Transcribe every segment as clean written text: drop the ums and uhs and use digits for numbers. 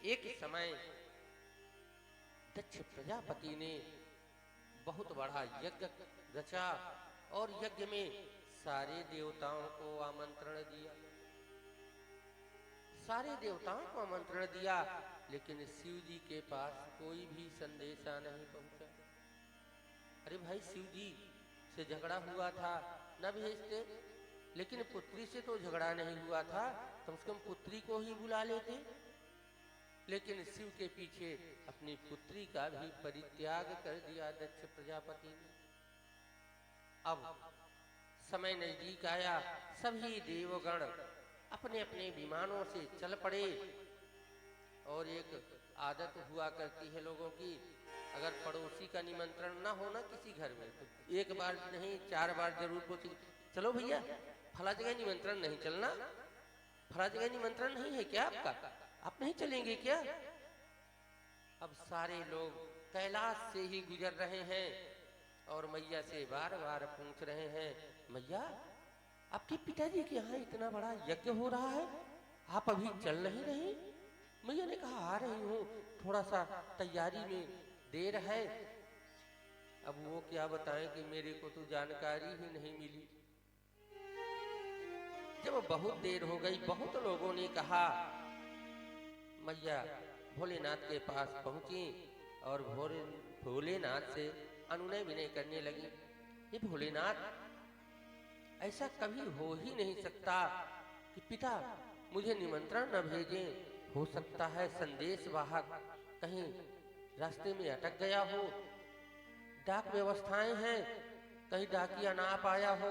एक समय दक्ष प्रजापति ने बहुत बड़ा यज्ञ रचा और यज्ञ में सारे देवताओं को आमंत्रण दिया। सारे देवताओं को आमंत्रण दिया, लेकिन शिव जी के पास कोई भी संदेशा नहीं पहुंचा। अरे भाई, शिव जी से झगड़ा हुआ था, न भेजते। लेकिन पुत्री से तो झगड़ा नहीं हुआ था, कम से कम पुत्री को ही बुला लेते। लेकिन शिव के पीछे अपनी पुत्री का भी परित्याग कर दिया दक्ष प्रजापति ने। अब समय नजदीक आया, सभी देवगण अपने अपने विमानों से चल पड़े। और एक आदत हुआ करती है लोगों की, अगर पड़ोसी का निमंत्रण ना हो ना किसी घर में, तो एक बार नहीं 4 बार जरूर पूछे, चलो भैया फला जगह निमंत्रण नहीं चलना, फला जगह निमंत्रण नहीं है क्या आपका, आप नहीं चलेंगे क्या? अब सारे लोग कैलाश से ही गुजर रहे हैं और मैया से बार बार पूछ रहे हैं, मैया आपके पिताजी के यहाँ इतना बड़ा यज्ञ हो रहा है, आप अभी चल नहीं रही? मैया ने कहा, आ रही हूँ, थोड़ा सा तैयारी में देर है। अब वो क्या बताएं कि मेरे को तो जानकारी ही नहीं मिली। जब बहुत देर हो गई, बहुत लोगों ने कहा, मैया भोलेनाथ के पास पहुंची और भोलेनाथ से अनुनय विनय करने लगी। ये भोलेनाथ, ऐसा कभी हो ही नहीं सकता कि पिता मुझे निमंत्रण न भेजें। हो सकता है संदेश वाहक कहीं रास्ते में अटक गया हो, डाक व्यवस्थाएं हैं, कहीं डाकिया ना पाया हो,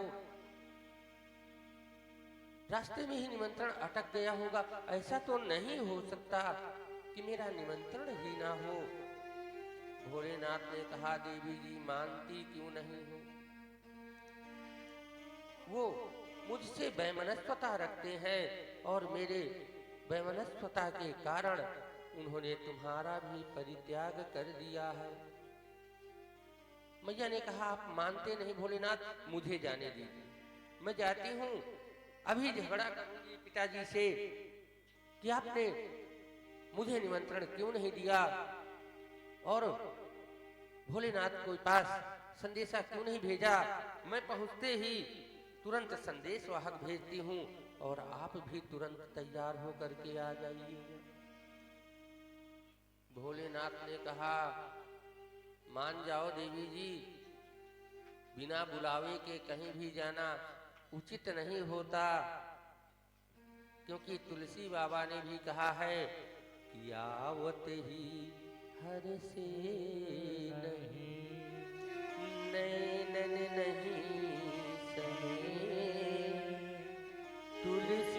रास्ते में ही निमंत्रण अटक गया होगा। ऐसा तो नहीं हो सकता कि मेरा निमंत्रण ही ना हो। भोलेनाथ ने कहा, देवी जी मानती क्यों नहीं हो? वो मुझसे वैमनस्यता रखते हैं और मेरे वैमनस्यता के कारण उन्होंने तुम्हारा भी परित्याग कर दिया है। मैया ने कहा, आप मानते नहीं भोलेनाथ, मुझे जाने दीजिए, मैं जाती हूँ, अभी झगड़ा करूंगी पिताजी से कि आपने मुझे निमंत्रण क्यों नहीं दिया और भोलेनाथ के पास संदेशा क्यों नहीं भेजा। मैं पहुंचते ही तुरंत संदेश वाहक भेजती हूँ और आप भी तुरंत तैयार होकर के आ जाइए। भोलेनाथ ने कहा, मान जाओ देवी जी, बिना बुलावे के कहीं भी जाना उचित नहीं होता, क्योंकि तुलसी बाबा ने भी कहा है कि आवत ही हर से नहीं, नैनन नहीं सहे तुलसी